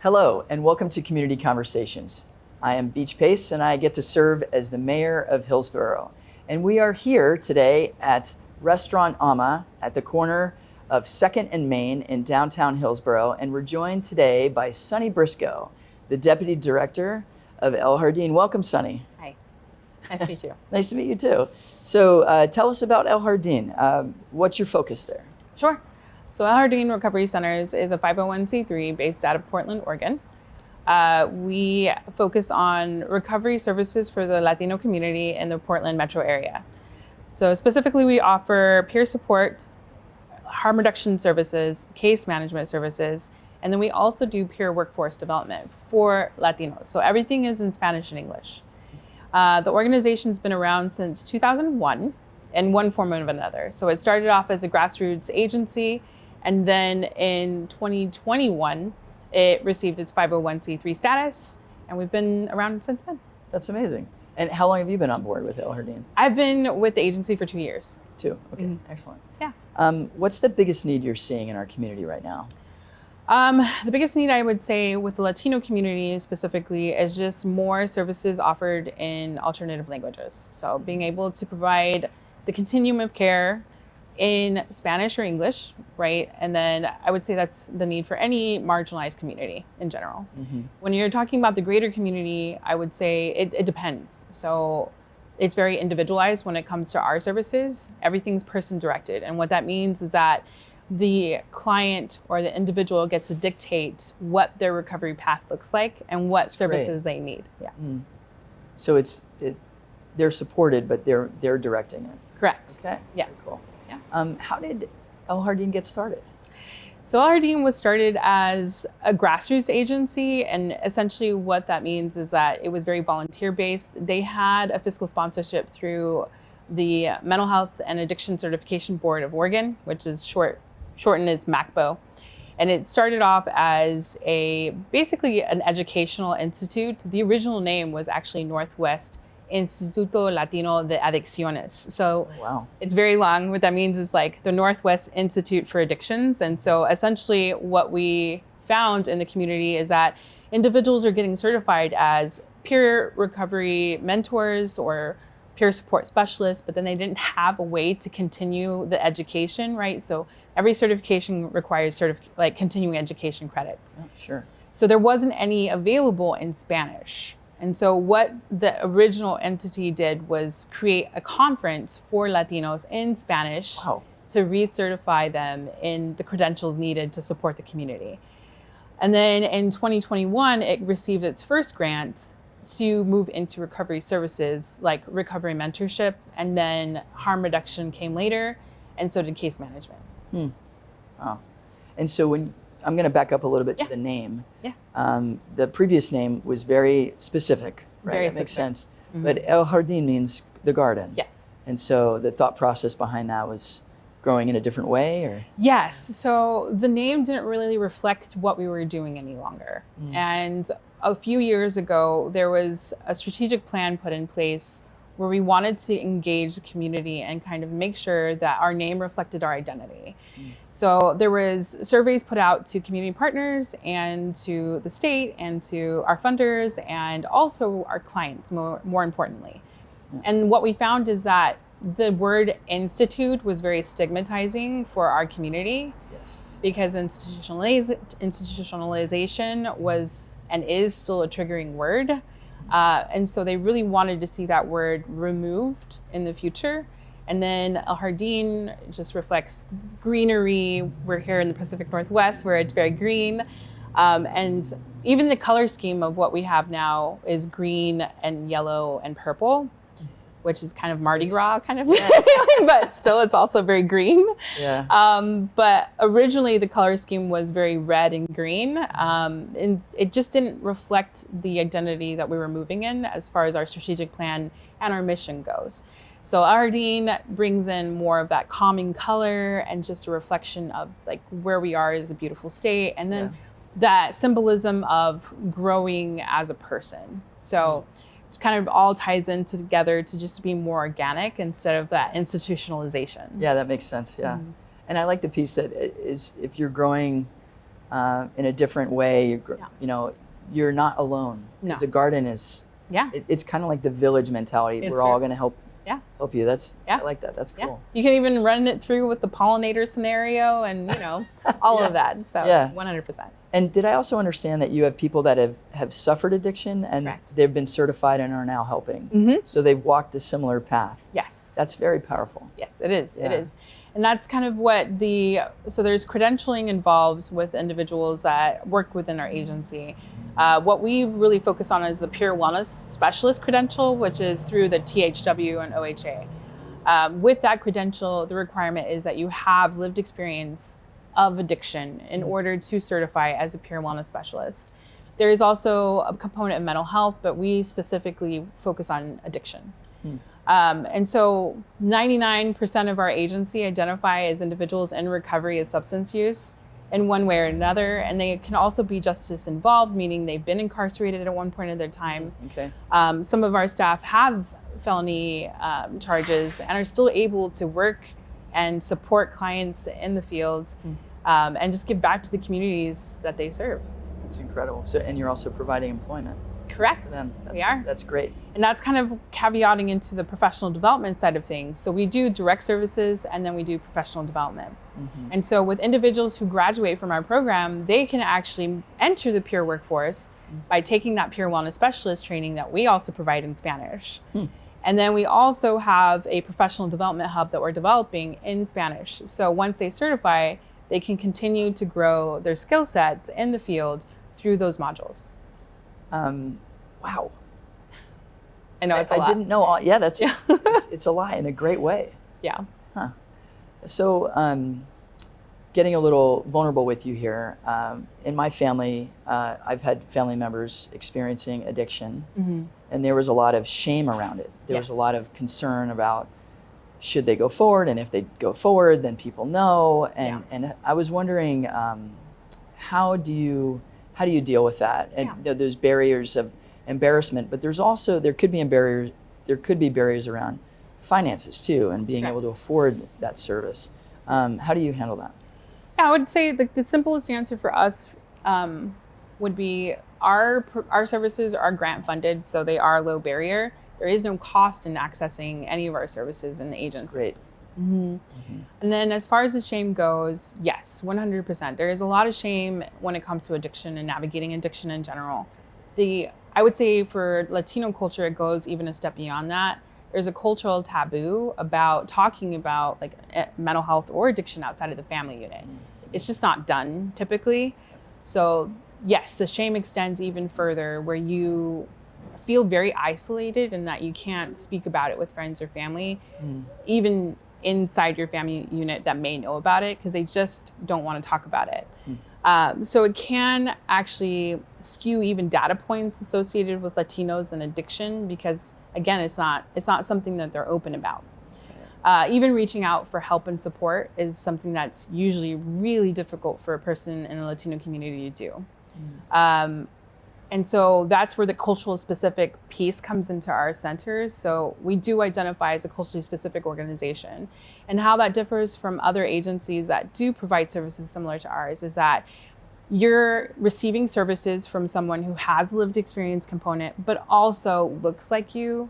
Hello, and welcome to Community Conversations. I am Beach Pace, and I get to serve as the mayor of Hillsborough. And we are here today at Restaurant Ama at the corner of 2nd and Main in downtown Hillsborough, and we're joined today by Sunny Briscoe, the Deputy Director of El Jardin. Welcome, Sunny. Hi, nice to meet you. Nice to meet you too. So tell us about El Jardin. What's your focus there? Sure. So El Jardin Recovery Centers is a 501c3 based out of Portland, Oregon. We focus on recovery services for the Latino community in the Portland metro area. So specifically, we offer peer support, harm reduction services, case management services, and then we also do peer workforce development for Latinos. So everything is in Spanish and English. The organization's been around since 2001 in one form or another. So it started off as a grassroots agency, and then in 2021, it received its 501c3 status, and we've been around since then. That's amazing. And how long have you been on board with El Jardin? I've been with the agency for 2 years. 2, okay, Excellent. Yeah. What's the biggest need you're seeing in our community right now? The biggest need, I would say, with the Latino community specifically is just more services offered in alternative languages. So being able to provide the continuum of care in Spanish or English, right? And then I would say that's the need for any marginalized community in general. Mm-hmm. When you're talking about the greater community, I would say it depends. So it's very individualized when it comes to our services. Everything's person directed. And what that means is that the client or the individual gets to dictate what their recovery path looks like and what That's services great. They need. Yeah. Mm. So they're supported, but they're directing it. Correct. Okay. Yeah. Very cool. Yeah. How did El Jardin get started? So El Jardin was started as a grassroots agency, and essentially what that means is that it was very volunteer-based. They had a fiscal sponsorship through the Mental Health and Addiction Certification Board of Oregon, which is shortened as MACBO. And it started off as basically an educational institute. The original name was actually Northwest Instituto Latino de Adicciones. So wow. It's very long. What that means is like the Northwest Institute for Addictions. And so essentially what we found in the community is that individuals are getting certified as peer recovery mentors or peer support specialists, but then they didn't have a way to continue the education, right? So every certification requires continuing education credits. Oh, sure. So there wasn't any available in Spanish. And so what the original entity did was create a conference for Latinos in Spanish wow. to recertify them in the credentials needed to support the community. And then in 2021, it received its first grant to move into recovery services like recovery mentorship, and then harm reduction came later, and so did case management. Wow. And so I'm going to back up a little bit to the name. Yeah. The previous name was very specific, right? Very that makes specific. sense. Mm-hmm. But El Jardin means the garden. Yes. And so the thought process behind that was growing in a different way, or? Yes. So the name didn't really reflect what we were doing any longer. And a few years ago, there was a strategic plan put in place where we wanted to engage the community and kind of make sure that our name reflected our identity. So there was surveys put out to community partners and to the state and to our funders and also our clients, more importantly. Yeah. And what we found is that the word institute was very stigmatizing for our community. Yes. Because institutionalization was and is still a triggering word. And so they really wanted to see that word removed in the future. And then El Jardin just reflects greenery. We're here in the Pacific Northwest where it's very green. And even the color scheme of what we have now is green and yellow and purple, which is kind of Mardi Gras kind of feeling, but still it's also very green. Yeah. But originally the color scheme was very red and green. And it just didn't reflect the identity that we were moving in as far as our strategic plan and our mission goes. So El Jardin brings in more of that calming color and just a reflection of like where we are as a beautiful state. And then that symbolism of growing as a person. So it kind of all ties in together to just be more organic instead of that institutionalization. Yeah, that makes sense. Yeah. And I like the piece that is if you're growing in a different way. Yeah. You know, you're not alone, because No. the garden is, Yeah. it's kind of like the village mentality. It's We're all true. going to help Yeah. help you. That's, Yeah. I like that. That's Yeah. cool. You can even run it through with the pollinator scenario and, you know, all Yeah. of that. So Yeah. 100%. And did I also understand that you have people that have suffered addiction and Correct. they've been certified and are now helping? Mm-hmm. So they've walked a similar path. Yes. That's very powerful. Yes, it is. It Yeah. is. And that's kind of what so there's credentialing involved with individuals that work within our agency. What we really focus on is the Peer Wellness Specialist credential, which is through the THW and OHA. With that credential, the requirement is that you have lived experience of addiction in order to certify as a peer wellness specialist. There is also a component of mental health, but we specifically focus on addiction. And so 99% of our agency identify as individuals in recovery of substance use in one way or another. And they can also be justice involved, meaning they've been incarcerated at one point in their time. Okay. Some of our staff have felony charges and are still able to work and support clients in the field and just give back to the communities that they serve. That's incredible. So, and you're also providing employment Correct. for them. We are. That's great. And that's kind of caveating into the professional development side of things. So we do direct services and then we do professional development. Mm-hmm. And so with individuals who graduate from our program, they can actually enter the peer workforce by taking that peer wellness specialist training that we also provide in Spanish. And then we also have a professional development hub that we're developing in Spanish. So once they certify, they can continue to grow their skill sets in the field through those modules. Wow. I know it's a lot. I didn't know all. Yeah, that's Yeah. it's a lot in a great way. Yeah. Huh. So, getting a little vulnerable with you here. In my family, I've had family members experiencing addiction, and there was a lot of shame around it. There was a Yes. lot of concern about should they go forward, and if they go forward, then people know. And I was wondering, how do you deal with that? And there's barriers of embarrassment, but there could be barriers around finances too, and being able to afford that service. How do you handle that? Yeah, I would say the simplest answer for us would be our services are grant funded, so they are low barrier. There is no cost in accessing any of our services in the agency. That's great. And then as far as the shame goes, yes, 100%. There is a lot of shame when it comes to addiction and navigating addiction in general. I would say for Latino culture, it goes even a step beyond that. There's a cultural taboo about talking about like mental health or addiction outside of the family unit. It's just not done typically. So yes, the shame extends even further where you feel very isolated and that you can't speak about it with friends or family, even inside your family unit that may know about it because they just don't want to talk about it. So it can actually skew even data points associated with Latinos and addiction because again, it's not something that they're open about. Even reaching out for help and support is something that's usually really difficult for a person in the Latino community to do. And so that's where the cultural specific piece comes into our centers. So we do identify as a culturally specific organization. And how that differs from other agencies that do provide services similar to ours is that you're receiving services from someone who has a lived experience component, but also looks like you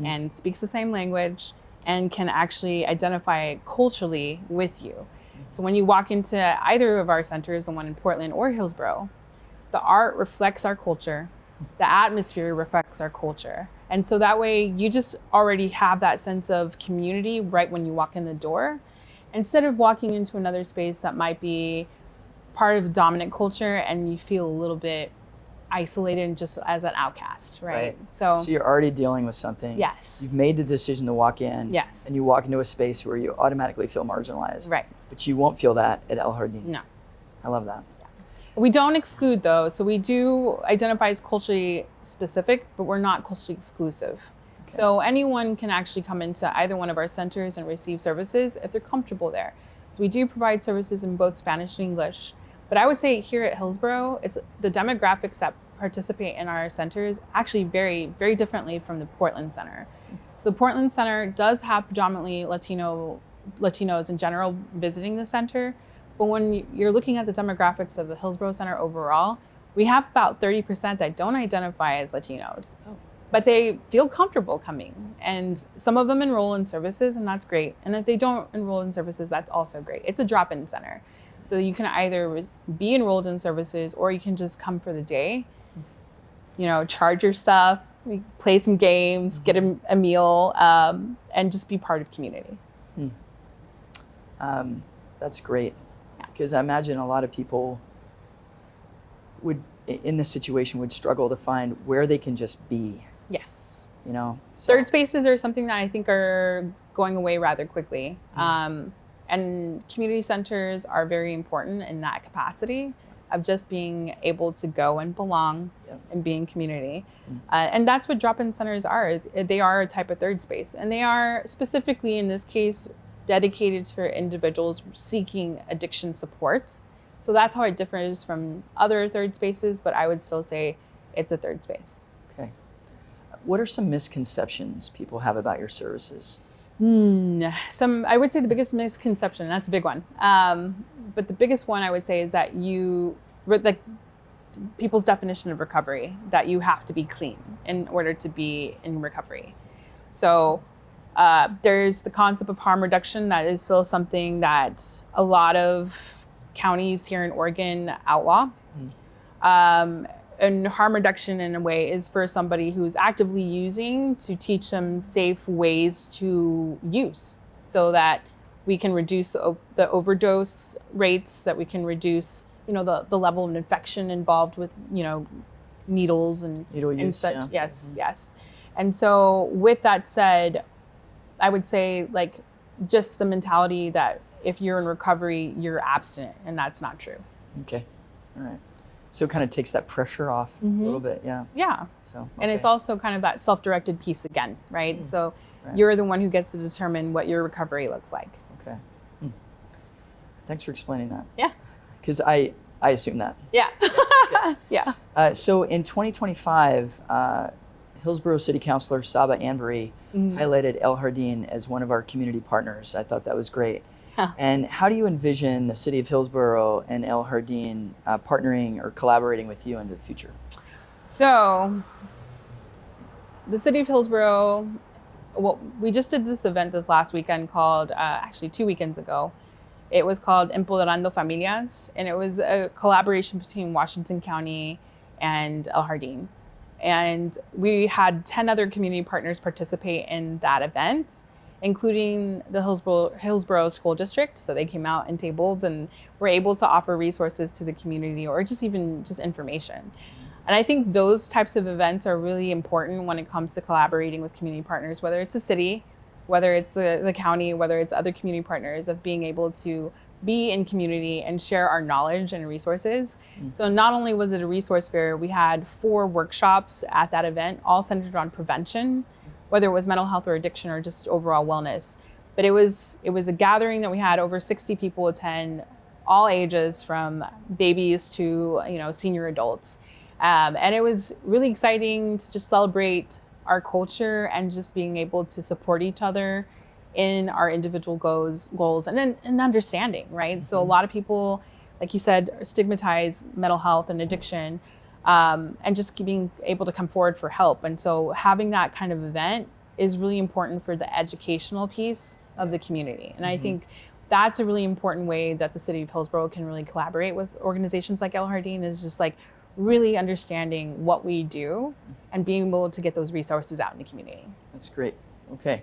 and speaks the same language and can actually identify culturally with you. So when you walk into either of our centers, the one in Portland or Hillsborough, the art reflects our culture, the atmosphere reflects our culture. And so that way you just already have that sense of community right when you walk in the door, instead of walking into another space that might be part of dominant culture and you feel a little bit isolated and just as an outcast, right? So you're already dealing with something. Yes. You've made the decision to walk in. Yes. And you walk into a space where you automatically feel marginalized. Right. But you won't feel that at El Jardin. No. I love that. We don't exclude though. So we do identify as culturally specific, but we're not culturally exclusive. Okay. So anyone can actually come into either one of our centers and receive services if they're comfortable there. So we do provide services in both Spanish and English. But I would say here at Hillsborough, it's the demographics that participate in our centers actually vary very differently from the Portland Center. So the Portland Center does have predominantly Latinos in general visiting the center, But when you're looking at the demographics of the Hillsborough Center overall, we have about 30% that don't identify as Latinos, but they feel comfortable coming. And some of them enroll in services, and that's great. And if they don't enroll in services, that's also great. It's a drop-in center. So you can either be enrolled in services or you can just come for the day, charge your stuff, play some games, get a meal, and just be part of community. That's great. Because I imagine a lot of people in this situation would struggle to find where they can just be. Yes. So. Third spaces are something that I think are going away rather quickly. And community centers are very important in that capacity of just being able to go and belong and be in community. And that's what drop-in centers are. They are a type of third space. And they are specifically, in this case, dedicated for individuals seeking addiction support. So that's how it differs from other third spaces, but I would still say it's a third space. Okay. What are some misconceptions people have about your services? I would say the biggest misconception, that's a big one. But the biggest one I would say is that people's definition of recovery, that you have to be clean in order to be in recovery. So there's the concept of harm reduction. That is still something that a lot of counties here in Oregon outlaw. And harm reduction, in a way, is for somebody who's actively using to teach them safe ways to use, so that we can reduce the overdose rates, that we can reduce, the level of infection involved with, needles and needle use, such. Yeah. Yes. And so with that said, I would say just the mentality that if you're in recovery, you're abstinent, and that's not true. Okay. All right. So it kind of takes that pressure off a little bit. Yeah. Yeah. So, okay. And it's also kind of that self-directed piece again, right? So you're the one who gets to determine what your recovery looks like. Okay. Thanks for explaining that. Yeah. Because I assume that. Yeah. Okay. Yeah. So in 2025, Hillsborough City Councilor Saba Anvari highlighted El Jardin as one of our community partners. I thought that was great. And how do you envision the city of Hillsborough and El Jardin partnering or collaborating with you in the future? So the city of Hillsborough, we just did this event this last weekend called, actually 2 weekends ago. It was called Empoderando Familias, and it was a collaboration between Washington County and El Jardin. And we had 10 other community partners participate in that event, including the Hillsborough School District. So they came out and tabled and were able to offer resources to the community, or just information. And I think those types of events are really important when it comes to collaborating with community partners, whether it's a city, whether it's the county, whether it's other community partners, of being able to be in community and share our knowledge and resources. So not only was it a resource fair, we had 4 workshops at that event, all centered on prevention, whether it was mental health or addiction or just overall wellness. But it was a gathering that we had over 60 people attend, all ages, from babies to senior adults. And it was really exciting to just celebrate our culture and just being able to support each other in our individual goals and understanding, right? So a lot of people, like you said, stigmatize mental health and addiction, and just being able to come forward for help. And so having that kind of event is really important for the educational piece of the community. And I think that's a really important way that the city of Hillsborough can really collaborate with organizations like El Jardin, is just really understanding what we do and being able to get those resources out in the community. That's great. Okay.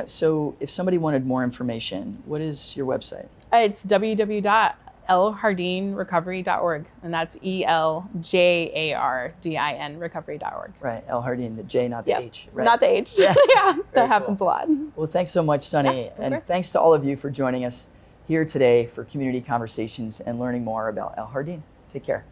So if somebody wanted more information, what is your website? It's www.eljardinrecovery.org, and that's ELJARDIN recovery.org. Right, El Jardin, the J, not the H. Right. Not the H. Yeah, That happens a lot. Well, thanks so much, Sunny. Yeah, and thanks to all of you for joining us here today for Community Conversations and learning more about El Jardin. Take care.